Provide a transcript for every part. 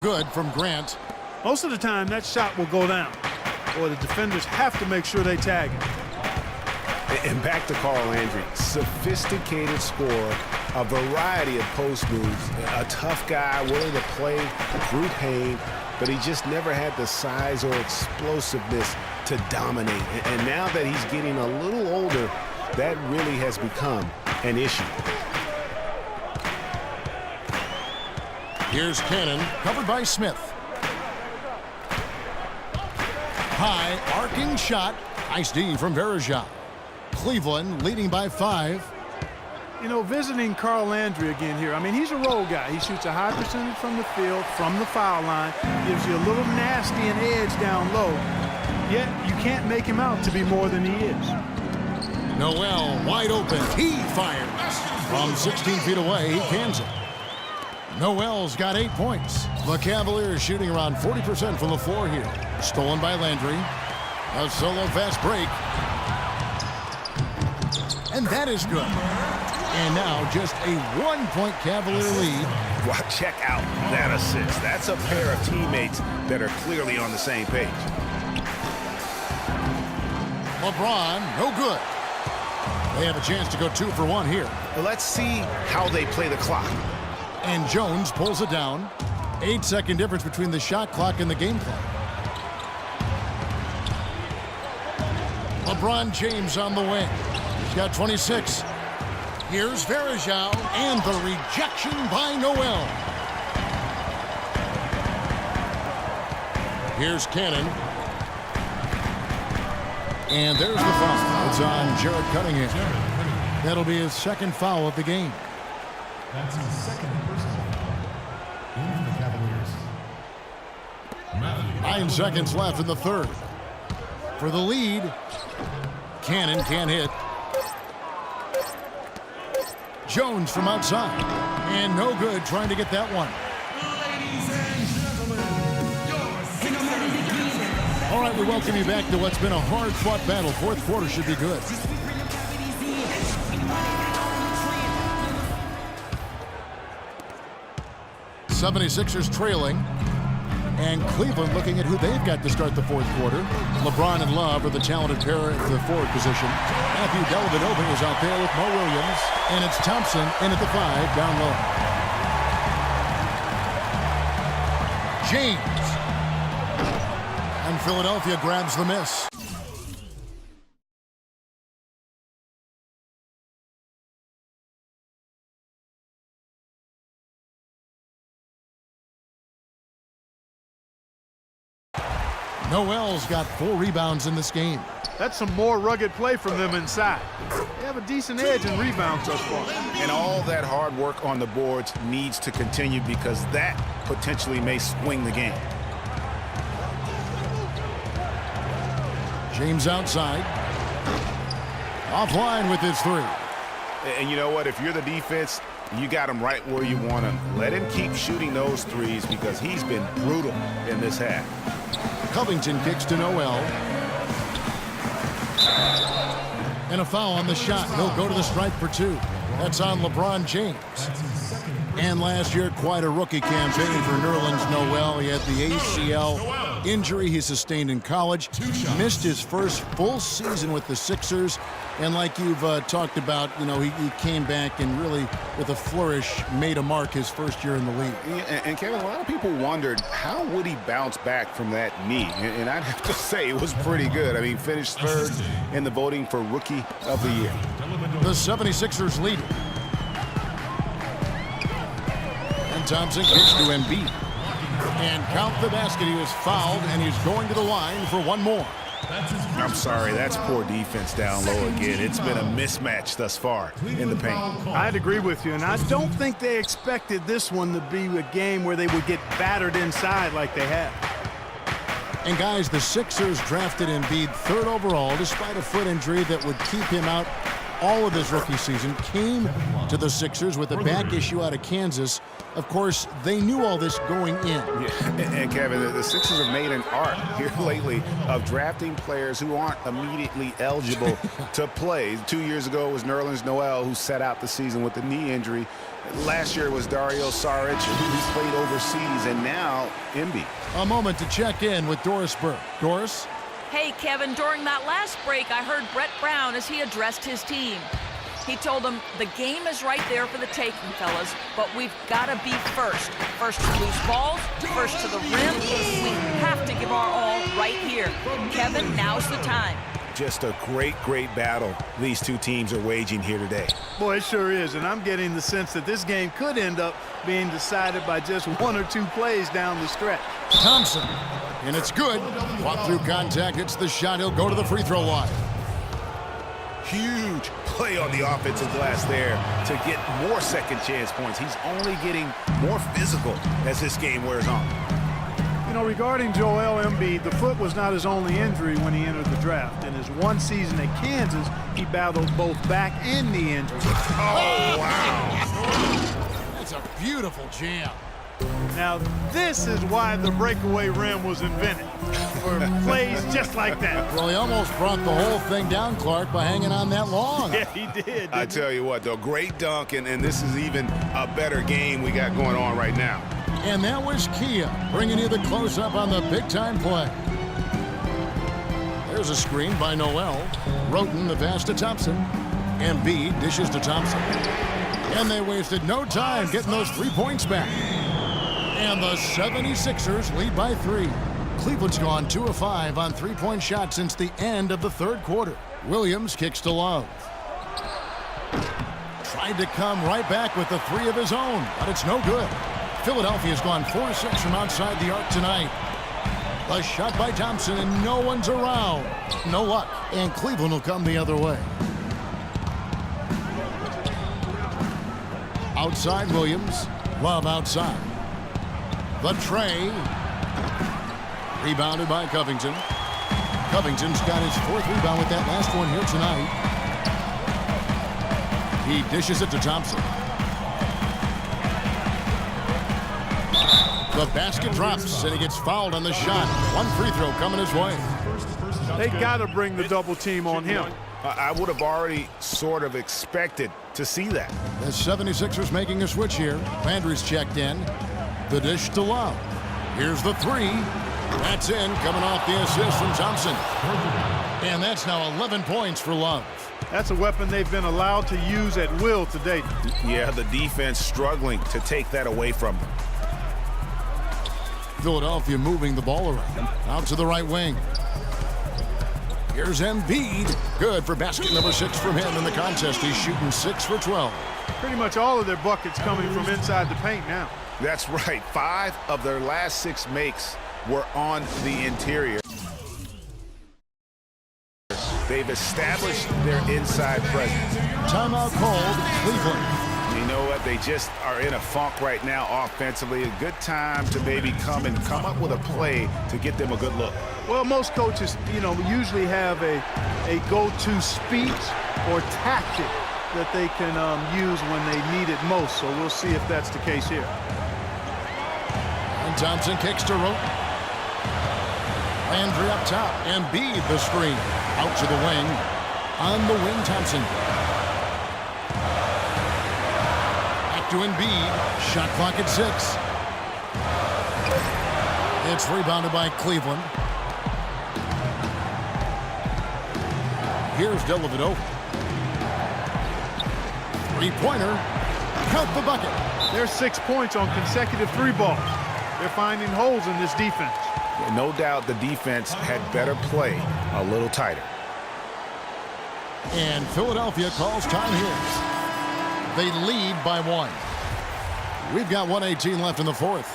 Good from Grant. Most of the time, that shot will go down, or the defenders have to make sure they tag it. And back to Carl Landry. Sophisticated scorer, a variety of post moves, a tough guy willing to play through pain, but he just never had the size or explosiveness to dominate. And now that he's getting a little older, that really has become an issue. Here's Cannon, covered by Smith. High, arcing shot. Nice D from Varejao. Cleveland leading by 5. You know, visiting Carl Landry again here. I mean, he's a role guy. He shoots a high percentage from the field, from the foul line. Gives you a little nasty and edge down low. Yet, you can't make him out to be more than he is. Noel wide open. He fires. From 16 feet away, he cans it. Noel's got 8 points. The Cavaliers shooting around 40% from the floor here. Stolen by Landry. A solo fast break. And that is good. And now just a 1-point Cavalier lead. Well, check out that assist. That's a pair of teammates that are clearly on the same page. LeBron, no good. They have a chance to go 2 for 1 here. Well, let's see how they play the clock. And Jones pulls it down. 8-second difference between the shot clock and the game clock. LeBron James on the wing. He's got 26. Here's Varejao, and the rejection by Noel. Here's Cannon. And there's the foul. It's on Jared Cunningham. That'll be his second foul of the game. That's his second personal game for the Cavaliers. 9 seconds left in the third. For the lead, Cannon can't hit. Jones from outside. And no good trying to get that one. All right, we welcome you back to what's been a hard-fought battle. Fourth quarter should be good. '76ers trailing. And Cleveland looking at who they've got to start the fourth quarter. LeBron and Love are the talented pair at the forward position. Matthew Dellavedova is out there with Mo Williams. And it's Thompson in at the 5 down low. James. And Philadelphia grabs the miss. Noel's got 4 rebounds in this game. That's some more rugged play from them inside. They have a decent edge in rebounds thus far. And all that hard work on the boards needs to continue because that potentially may swing the game. James outside. Offline with his 3. And you know what? If you're the defense, you got him right where you want him. Let him keep shooting those threes because he's been brutal in this half. Covington kicks to Noel. And a foul on the shot. He'll go to the stripe for 2. That's on LeBron James. And last year, quite a rookie campaign for Nerlens Noel. He had the ACL injury he sustained in college. Missed his first full season with the Sixers. And like you've talked about, you know, he came back and really, with a flourish, made a mark his first year in the league. And Kevin, a lot of people wondered, how would he bounce back from that knee? And I'd have to say it was pretty good. I mean, finished 3rd in the voting for Rookie of the Year. The 76ers lead. And Thompson kicks to Embiid. And count the basket. He was fouled, and he's going to the line for 1 more. I'm sorry, that's poor defense down low again. It's been a mismatch thus far in the paint. I'd agree with you, and I don't think they expected this one to be a game where they would get battered inside like they have. And guys, the Sixers drafted Embiid 3rd overall despite a foot injury that would keep him out all of his rookie season. Came to the Sixers with a back issue out of Kansas. Of course, they knew all this going in. Yeah. And Kevin, the Sixers have made an art here lately of drafting players who aren't immediately eligible to play. 2 years ago it was Nerlens Noel, who sat out the season with a knee injury. Last year it was Dario Saric, who played overseas, and now Embiid. A moment to check in with Doris Burke. Doris? Hey, Kevin, during that last break, I heard Brett Brown as he addressed his team. He told them the game is right there for the taking, fellas, but we've got to be first. First to loose balls, first to the rim. We have to give our all right here. Kevin, now's the time. Just a great battle these two teams are waging here today. Boy, it sure is, and I'm getting the sense that this game could end up being decided by just 1 or 2 plays down the stretch. Thompson, and it's good. Fought through contact, hits the shot. He'll go to the free throw line. Huge play on the offensive glass there to get more second chance points. He's only getting more physical as this game wears on. You know, regarding Joel Embiid, the foot was not his only injury when he entered the draft. In his 1 season at Kansas, he battled both back and knee injuries. Oh, wow. That's a beautiful jam. Now, this is why the breakaway rim was invented, for plays just like that. Well, he almost brought the whole thing down, Clark, by hanging on that long. Yeah, he did. I tell you what, though, great dunk, and this is even a better game we got going on right now. And that was Kia bringing you the close-up on the big-time play. There's a screen by Noel. Roten the pass to Thompson. Embiid dishes to Thompson. And they wasted no time getting those 3 points back. And the 76ers lead by 3. Cleveland's gone 2 of 5 on 3-point shots since the end of the 3rd quarter. Williams kicks to Love. Tried to come right back with the 3 of his own, but it's no good. Philadelphia's gone 4-6 from outside the arc tonight. A shot by Thompson, and no one's around. No luck, and Cleveland will come the other way. Outside Williams. Love outside. The tray. Rebounded by Covington. Covington's got his 4th rebound with that last one here tonight. He dishes it to Thompson. The basket drops, and he gets fouled on the shot. 1 free throw coming his way. They got to bring the double team on him. I would have already sort of expected to see that. The 76ers making a switch here. Landry's checked in. The dish to Love. Here's the 3. That's in, coming off the assist from Thompson. And that's now 11 points for Love. That's a weapon they've been allowed to use at will to date. Yeah, the defense struggling to take that away from them. Philadelphia moving the ball around. Out to the right wing. Here's Embiid. Good for basket number 6 from him in the contest. He's shooting 6 for 12. Pretty much all of their buckets coming from inside the paint now. That's right. 5 of their last 6 makes were on the interior. They've established their inside presence. Timeout called, Cleveland. You know what? They just are in a funk right now offensively. A good time to maybe come up with a play to get them a good look. Well, most coaches, usually have a go-to speech or tactic that they can use when they need it most. So we'll see if that's the case here. And Thompson kicks to Roten. Landry up top. Embiid the screen. Out to the wing. On the wing, Thompson. Back to Embiid. Shot clock at 6. It's rebounded by Cleveland. Here's Dellavedova. 3-pointer. Count the bucket. There's 6 points on consecutive 3 balls. They're finding holes in this defense. No doubt the defense had better play a little tighter. And Philadelphia calls time here. They lead by 1. We've got 1:18 left in the 4th.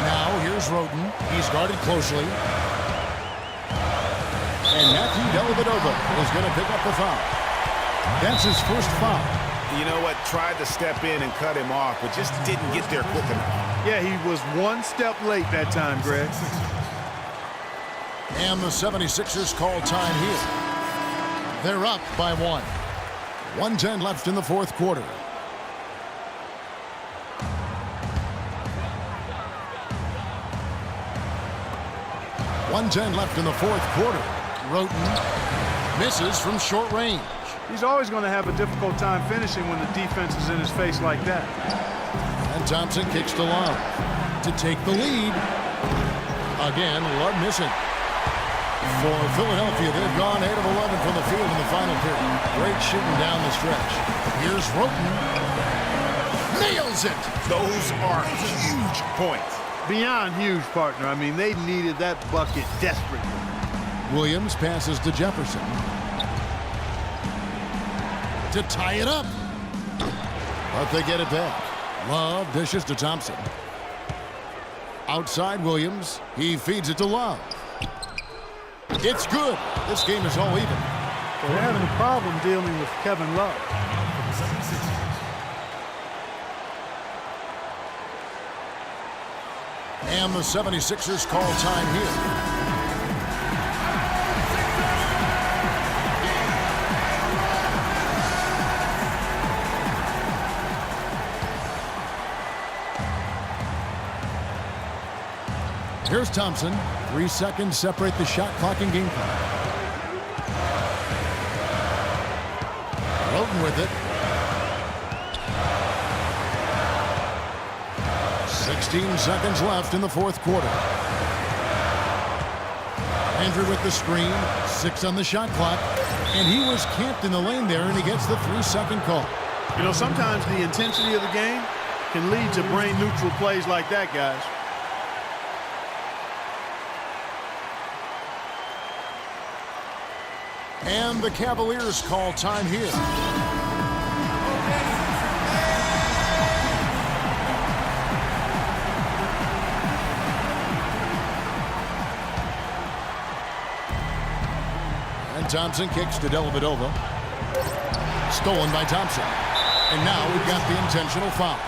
Now here's Roten. He's guarded closely. And Matthew Dellavedova is going to pick up the foul. That's his first foul. You know what? Tried to step in and cut him off, but just didn't get there quick enough. Yeah, he was one step late that time, Greg. And the 76ers call time here. They're up by 1. 1:10 left in the fourth quarter. .110 left in the fourth quarter. Roten misses from short range. He's always going to have a difficult time finishing when the defense is in his face like that. And Thompson kicks to Love to take the lead. Again, Love missing. For Philadelphia, they've gone 8 of 11 from the field in the final period. Great shooting down the stretch. Here's Roten. Nails it! Those are huge points. Beyond huge, partner. I mean, they needed that bucket desperately. Williams passes to Jefferson. To tie it up. But they get it back. Love dishes to Thompson. Outside Williams. He feeds it to Love. It's good. This game is all even. They're having a problem dealing with Kevin Love. And the 76ers call time here. Here's Thompson. 3 seconds separate the shot clock and game clock. Roten with it. 16 seconds left in the fourth quarter. Andrew with the screen. 6 on the shot clock. And he was camped in the lane there, and he gets the 3-second call. You know, sometimes the intensity of the game can lead to brain-neutral plays like that, guys. And the Cavaliers call time here. And Thompson kicks to Dellavedova. Stolen by Thompson. And now we've got the intentional foul.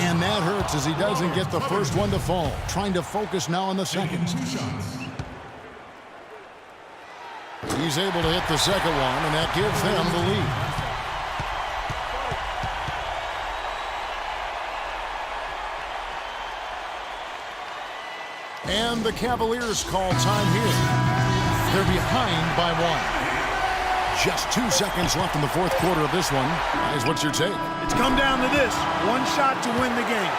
And that hurts as he doesn't get the first one to fall. Trying to focus now on the second. He's able to hit the second one, and that gives them the lead. And the Cavaliers call time here. They're behind by 1. Just 2 seconds left in the fourth quarter of this one. Guys, what's your take? It's come down to this. One shot to win the game.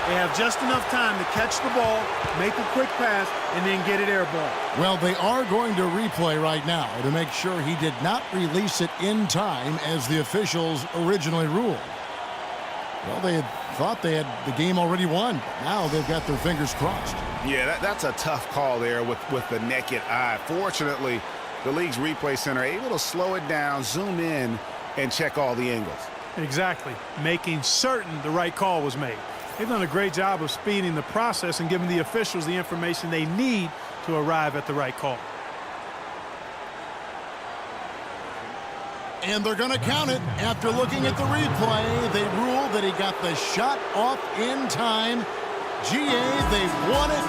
They have just enough time to catch the ball, make a quick pass, and then get it airborne. Well, they are going to replay right now to make sure he did not release it in time as the officials originally ruled. Well, they had thought they had the game already won. But now they've got their fingers crossed. Yeah, that's a tough call there with the naked eye. Fortunately, the league's replay center able to slow it down, zoom in, and check all the angles. Exactly. Making certain the right call was made. They've done a great job of speeding the process and giving the officials the information they need to arrive at the right call. And they're going to count it. After looking at the replay, they rule that he got the shot off in time. GA, they've won it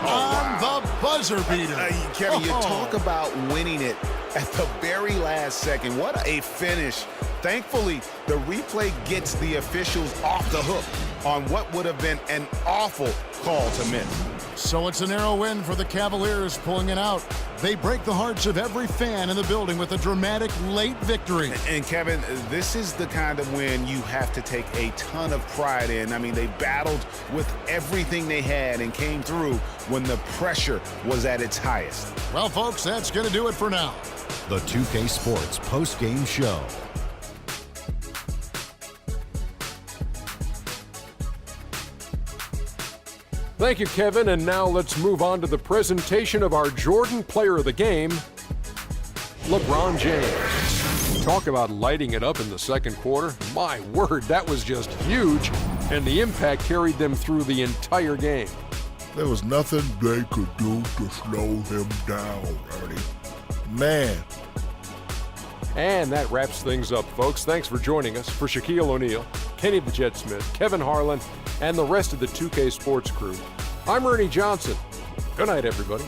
on the buzzer beater. Kevin, you talk about winning it at the very last second. What a finish. Thankfully, the replay gets the officials off the hook on what would have been an awful call to miss. So it's a narrow win for the Cavaliers, pulling it out. They break the hearts of every fan in the building with a dramatic late victory. And Kevin, this is the kind of win you have to take a ton of pride in. I mean, they battled with everything they had and came through when the pressure was at its highest. Well, folks, that's going to do it for now. The 2K Sports post-game show. Thank you, Kevin. And now let's move on to the presentation of our Jordan Player of the Game, LeBron James. Talk about lighting it up in the second quarter. My word, that was just huge, and the impact carried them through the entire game. There was nothing they could do to slow him down, Ernie. Man, And that wraps things up, folks. Thanks for joining us. For Shaquille O'Neal, Kenny the Jet Smith, Kevin Harlan, and the rest of the 2K Sports crew, I'm Ernie Johnson. Good night, everybody.